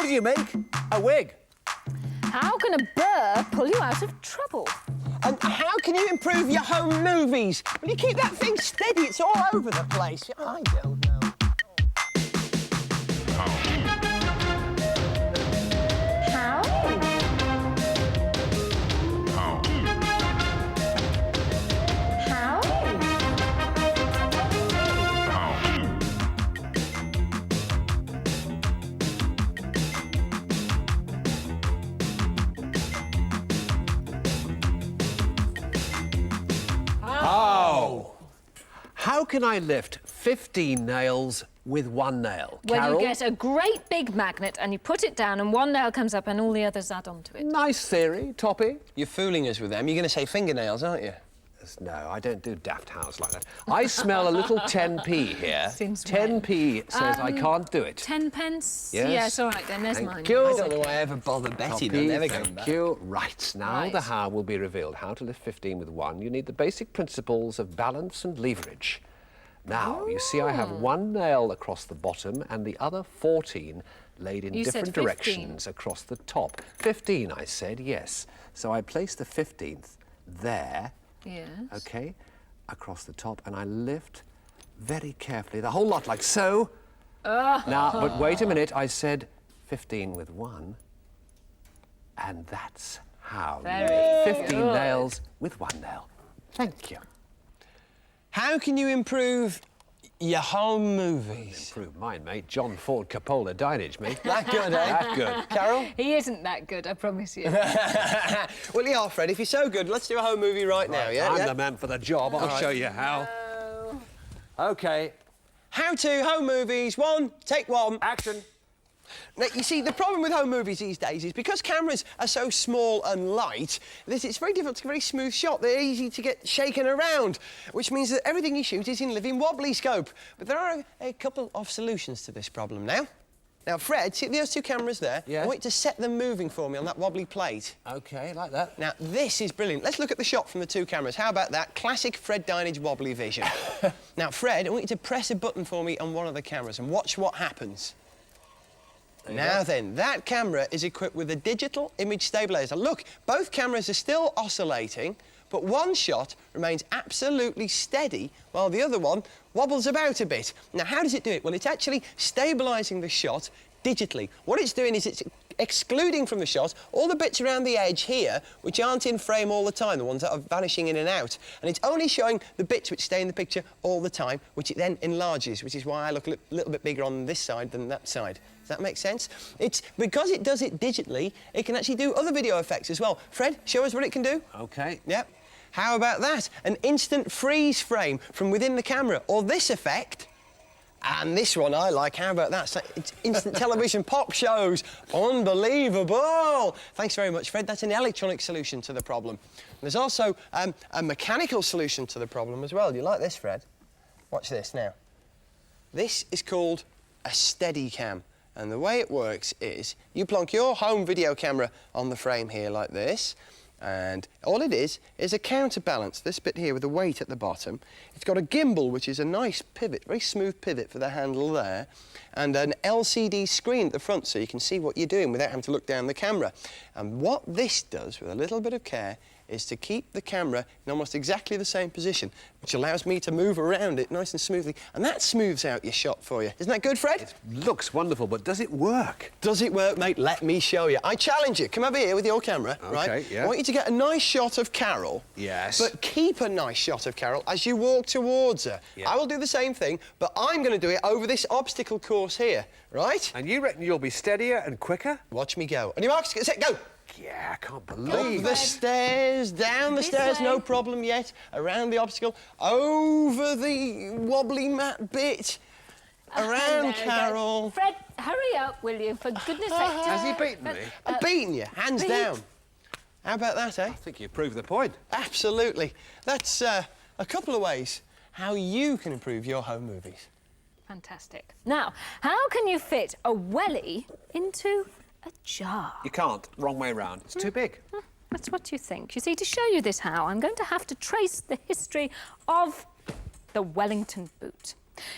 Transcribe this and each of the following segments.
How do you make a wig? How can a burr pull you out of trouble? And how can you improve your home movies? Will you keep that thing steady? It's all over the place. I don't know. How? How? How can I lift 15 nails with one nail? Well, Carol? you get a great big magnet and you put it down and one nail comes up and all the others add onto it. Nice theory, Toppy. You're fooling us with them. You're going to say fingernails, aren't you? No, I don't do daft house like that. I smell a little 10p here. Since 10p says I can't do it. 10 pence? Yes. Yes, all right then, there's Thank mine. you. I don't know why I ever bother Betty. They'll never go back. Thank you. Right, now Right. the how will be revealed. How to lift 15 with one. You need the basic principles of balance and leverage. Now, you see I have one nail across the bottom and the other 14 laid in You said different 15. directions across the top. 15, I said, yes. So I place the 15th there, Yes. OK, across the top, and I lift very carefully, the whole lot, like so. Now, but wait a minute, I said 15 with one, and that's how you Very lift 15 good. nails with one nail. Thank you. How can you improve your home movies? Improve mine, mate. John Ford Coppola Dinage, mate. That good, eh? That good. Carol? He isn't that good, I promise you. Well, yeah, Fred, if you're so good, let's do a home movie right now, yeah? I'm Yeah? the man for the job. I'll show you how. OK, How to home movies. Take one. action. Now, you see, the problem with home movies these days is because cameras are so small and light, it's very difficult to get a very smooth shot. They're easy to get shaken around, which means that everything you shoot is in living wobbly scope. But there are a couple of solutions to this problem now. Now, Fred, see those two cameras there? Yes. I want you to set them moving for me on that wobbly plate. OK, like that. Now, this is brilliant. Let's look at the shot from the two cameras. How about that? Classic Fred Dinage wobbly vision. Now, Fred, I want you to press a button for me on one of the cameras and watch what happens. Now then, that camera is equipped with a digital image stabilizer. Look, both cameras are still oscillating, but one shot remains absolutely steady while the other one wobbles about a bit. Now, how does it do it? Well, it's actually stabilising the shot digitally. What it's doing is it's excluding from the shot all the bits around the edge here which aren't in frame all the time, the ones that are vanishing in and out. And it's only showing the bits which stay in the picture all the time, which it then enlarges, which is why I look a little bit bigger on this side than that side. Does that make sense? It's because it does it digitally, it can actually do other video effects as well. Fred, show us what it can do. OK. Yep. How about that? An instant freeze frame from within the camera, or this effect. And this one I like. How about that? It's instant television pop shows. Unbelievable. Thanks very much, Fred. That's an electronic solution to the problem. There's also a mechanical solution to the problem as well. Do you like this, Fred? Watch this now. This is called a Steadicam. And the way it works is you plonk your home video camera on the frame here like this, and all it is a counterbalance, this bit here with a weight at the bottom. It's got a gimbal, which is a nice pivot, very smooth pivot for the handle there, and an LCD screen at the front so you can see what you're doing without having to look down the camera. And what this does, with a little bit of care, is to keep the camera in almost exactly the same position, which allows me to move around it nice and smoothly, and that smooths out your shot for you. Isn't that good, Fred? It looks wonderful, but does it work? Does it work, mate? Let me show you. I challenge you. Come over here with your camera, right? OK, yeah. I want you to get a nice shot of Carol. Yes. But keep a nice shot of Carol as you walk towards her. Yeah. I will do the same thing, but I'm going to do it over this obstacle course here, right? And you reckon you'll be steadier and quicker? Watch me go. On your marks, get set, go! Yeah, I can't Up believe the it. stairs, down the This stairs, way. no problem yet. Around the obstacle, over the wobbly mat bit. Around There we go. Carol. Fred, hurry up, will you? For goodness sake. Has he beaten me? I've beaten you, hands beat. down. How about that, eh? I think you proved the point. Absolutely. That's a couple of ways how you can improve your home movies. Fantastic. Now, how can you fit a welly into a jar? You can't. Wrong way round. It's too big. That's what you think. You see, to show you this how, I'm going to have to trace the history of the Wellington boot.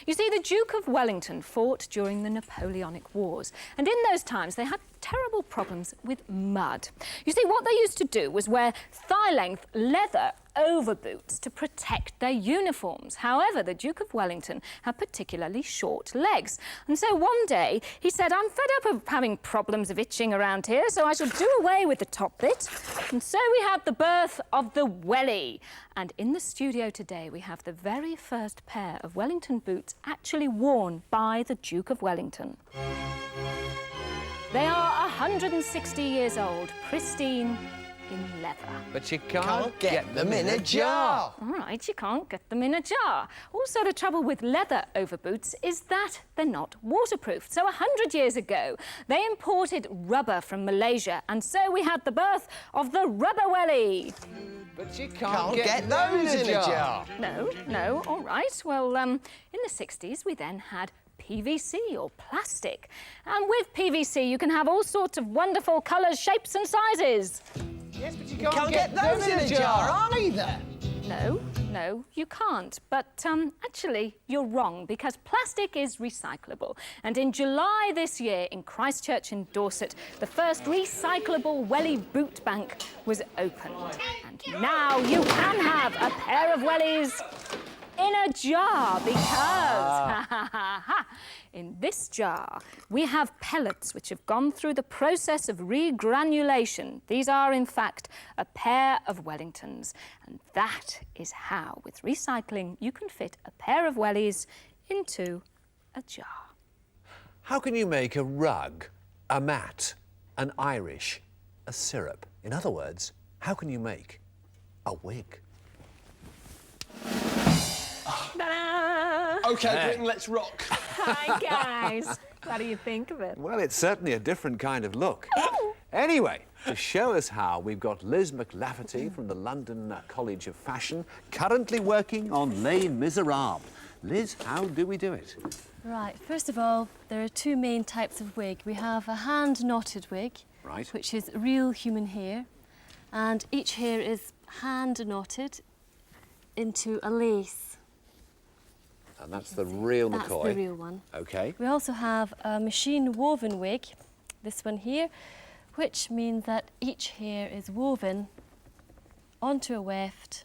You see, the Duke of Wellington fought during the Napoleonic Wars, and in those times they had terrible problems with mud. You see, what they used to do was wear thigh-length leather overboots to protect their uniforms. However, the Duke of Wellington had particularly short legs, and so one day he said, "I'm fed up of having problems of itching around here, so I shall do away with the top bit." And so we had the birth of the welly. And in the studio today we have the very first pair of Wellington boots actually worn by the Duke of Wellington. They are 160 years old, pristine in leather. But you can't get them in a jar. All right, you can't get them in a jar. Also, the trouble with leather overboots is that they're not waterproof. So 100 years ago, they imported rubber from Malaysia, and so we had the birth of the rubber welly. But you Can't get those in a jar. No, all right. Well, in the 60s, we then had PVC or plastic. And with PVC, you can have all sorts of wonderful colours, shapes and sizes. Yes, but you Can't get those in a jar either. No, you can't. But actually, you're wrong, because plastic is recyclable. And in July this year, in Christchurch in Dorset, the first recyclable welly boot bank was opened. And now you can have a pair of wellies in a jar, because in this jar we have pellets which have gone through the process of regranulation. These are in fact a pair of Wellingtons, and that is how with recycling you can fit a pair of wellies into a jar. How can you make a rug, a mat, an Irish, a syrup? In other words, how can you make a wig? Ta-da! OK, Britain, let's rock. Hi, guys. What do you think of it? Well, it's certainly a different kind of look. Anyway, to show us how, we've got Liz McLafferty from the London College of Fashion, currently working on Les Miserables. Liz, how do we do it? Right, first of all, there are two main types of wig. We have a hand-knotted wig, Right. which is real human hair, and each hair is hand-knotted into a lace. And that's the real That's McCoy. the real one. OK. We also have a machine-woven wig, this one here, which means that each hair is woven onto a weft,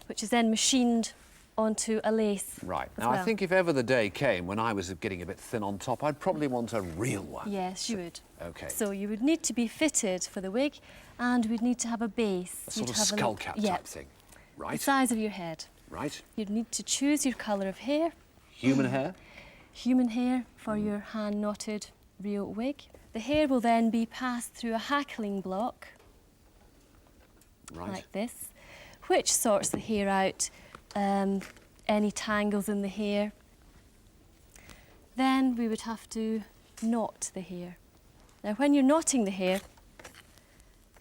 which is then machined onto a lace. Right. as Now, I well. think if ever the day came when I was getting a bit thin on top, I'd probably want a real one. Yes, you would. OK. So you would need to be fitted for the wig, and we'd need to have a base. A sort You'd of have skull cap yeah, type thing. the Right. size of your head. Right. You'd need to choose your colour of hair, Human hair. human hair for your hand-knotted real wig. The hair will then be passed through a hackling block, Right. like this, which sorts the hair out, any tangles in the hair. Then we would have to knot the hair. Now, when you're knotting the hair,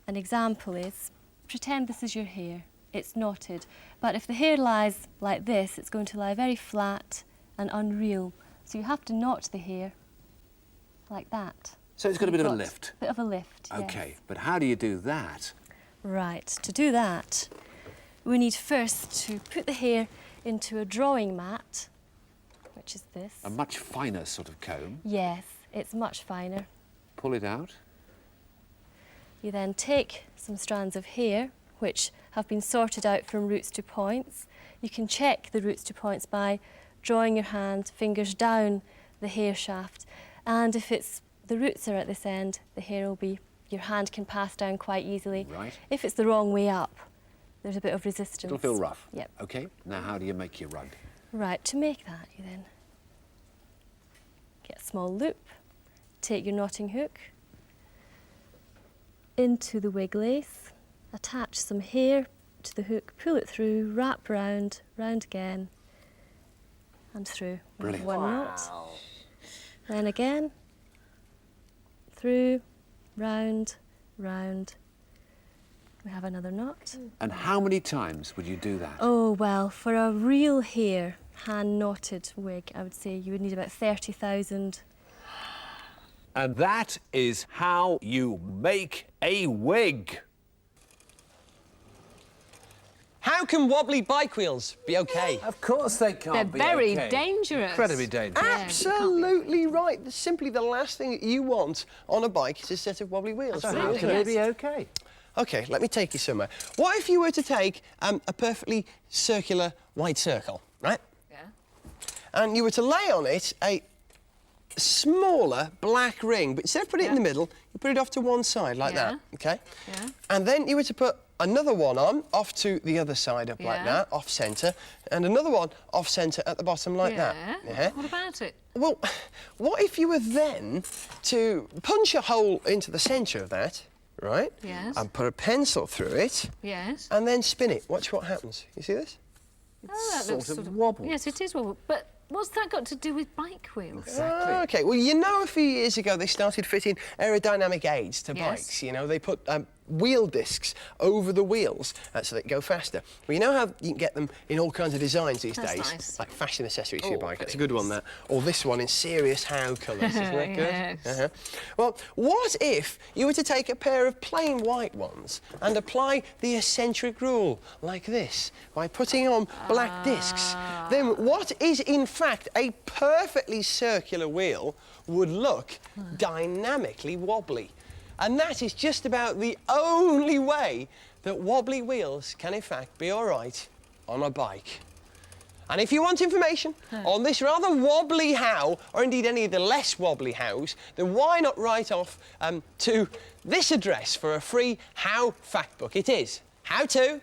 an example is, pretend this is your hair. It's knotted, but if the hair lies like this, it's going to lie very flat and unreal. So you have to knot the hair like that. So it's got a bit of a Got lift. Bit of a lift, OK. yes. But how do you do that? Right, to do that, we need first to put the hair into a drawing mat, which is this. A much finer sort of comb. Yes, it's much finer. Pull it out. You then take some strands of hair, which have been sorted out from roots to points. You can check the roots to points by drawing your hand, fingers down the hair shaft. And if the roots are at this end, the hair will be, your hand can pass down quite easily. Right. If it's the wrong way up, there's a bit of resistance. It'll feel rough. Yep. OK. Now, how do you make your rug? Right, to make that, you then get a small loop, take your knotting hook into the wig lace, attach some hair to the hook, pull it through, wrap round, round again, and through. We have Brilliant. one knot. Then again, through, round, round. We have another knot. And how many times would you do that? Oh, well, for a real hair, hand-knotted wig, I would say you would need about 30,000. And that is how you make a wig. How can wobbly bike wheels be OK? Of course they can't be They're very okay. dangerous. Incredibly dangerous. Absolutely right. Simply the last thing that you want on a bike is a set of wobbly wheels. So how can they be okay? OK, let me take you somewhere. What if you were to take a perfectly circular white circle, right? Yeah. And you were to lay on it a smaller black ring, but instead of putting it in the middle, you put it off to one side like that, OK? Yeah. And then you were to put another one on, off to the other side up like that, off centre, and another one off centre at the bottom like that. Yeah. What about it? Well, what if you were then to punch a hole into the centre of that, right? Yes. And put a pencil through it. Yes. And then spin it. Watch what happens. You see this? Oh, that looks sort of wobble. Yes, it is wobble. But what's that got to do with bike wheels? Exactly. OK, well, you know, a few years ago they started fitting aerodynamic aids to Yes. bikes. You know, they put wheel discs over the wheels so they can go faster. Well, you know how you can get them in all kinds of designs these That's days? nice. Like fashion accessories for your Oh, bike. That's a good one, that. Or this one in serious how colours, isn't that good? Yes. Well, what if you were to take a pair of plain white ones and apply the eccentric rule like this by putting on black discs? Then what is in fact a perfectly circular wheel would look dynamically wobbly. And that is just about the only way that wobbly wheels can in fact be all right on a bike. And if you want information on this rather wobbly how, or indeed any of the less wobbly hows, then why not write off to this address for a free How Fact Book. It is How To,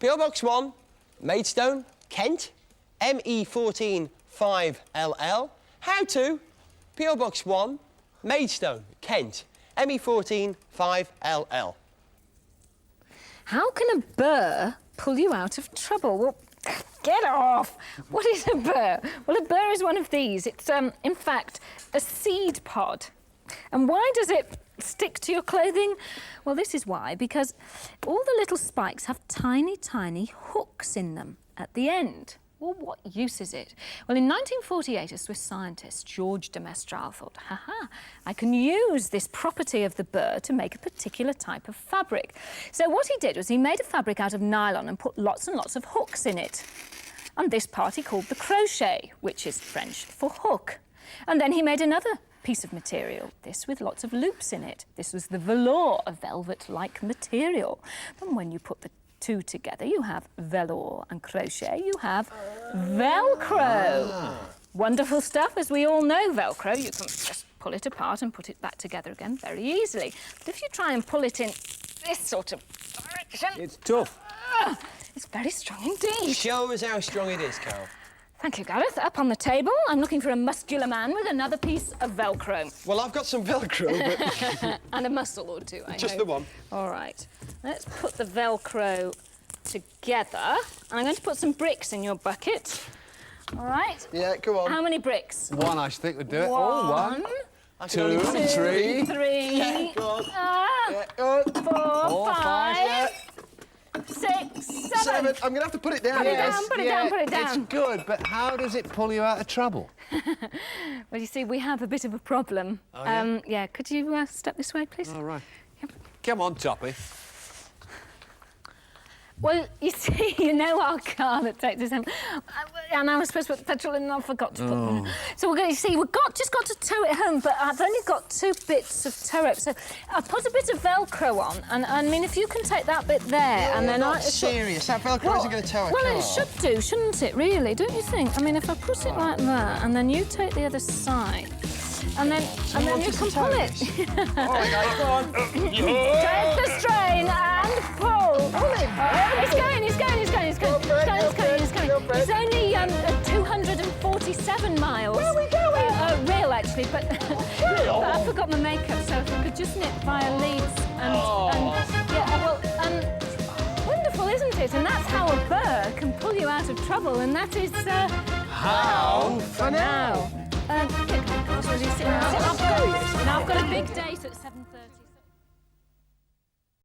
PO Box 1, Maidstone, Kent, ME14 5LL. How To, PO Box 1, Maidstone, Kent, ME14 5LL. How can a burr pull you out of trouble? Well, get off! What is a burr? Well, a burr is one of these. It's, in fact, a seed pod. And why does it stick to your clothing? Well, this is why, because all the little spikes have tiny, tiny hooks in them at the end. Well, what use is it? Well, in 1948, a Swiss scientist, George de Mestral, thought, I can use this property of the burr to make a particular type of fabric. So what he did was he made a fabric out of nylon and put lots and lots of hooks in it. And this part he called the crochet, which is French for hook. And then he made another piece of material, this with lots of loops in it. This was the velour, a velvet-like material. And when you put the two together, you have velour and crochet, you have Velcro. Wonderful stuff, as we all know, Velcro. You can just pull it apart and put it back together again very easily. But if you try and pull it in this sort of direction... It's tough. It's very strong indeed. Show us how strong it is, Carol. Thank you, Gareth. Up on the table, I'm looking for a muscular man with another piece of Velcro. Well, I've got some Velcro, but... And a muscle or two, I Just hope. the one. All right. Let's put the Velcro together. And I'm going to put some bricks in your bucket. All right? Yeah, go on. How many bricks? One, I think, would do it. One, I can two, only put three. three, Yeah, go on. Yeah, go on. four, five, Yeah, 6, 7. 7. I'm going to have to put it down. Put it again. down, put it down, put it down. It's good, but how does it pull you out of trouble? Well, you see, we have a bit of a problem. Oh, yeah? Yeah, could you step this way, please? All right. Come on, Toppy. Well, you see, you know our car that takes us home, and I was supposed to put petrol in and I forgot to put... So we're going to see, we've just got to tow it home, but I've only got 2 bits of tow rope, so I'll put a bit of Velcro on, and I mean, if you can take that bit there, and then not serious. That Velcro isn't going to tow a car. Well, it should do, shouldn't it, really, don't you think? I mean, if I put it like that, and then you take the other side, and then you can pull it. All right, guys, go on. Take the strain and pull. He's going. It's only 247 miles. Where are we going? Real, actually, but I forgot my makeup, so if I could just nip via Leeds wonderful, isn't it? And that's how a burr can pull you out of trouble, and that is How for now. I've got a big date at 7:30.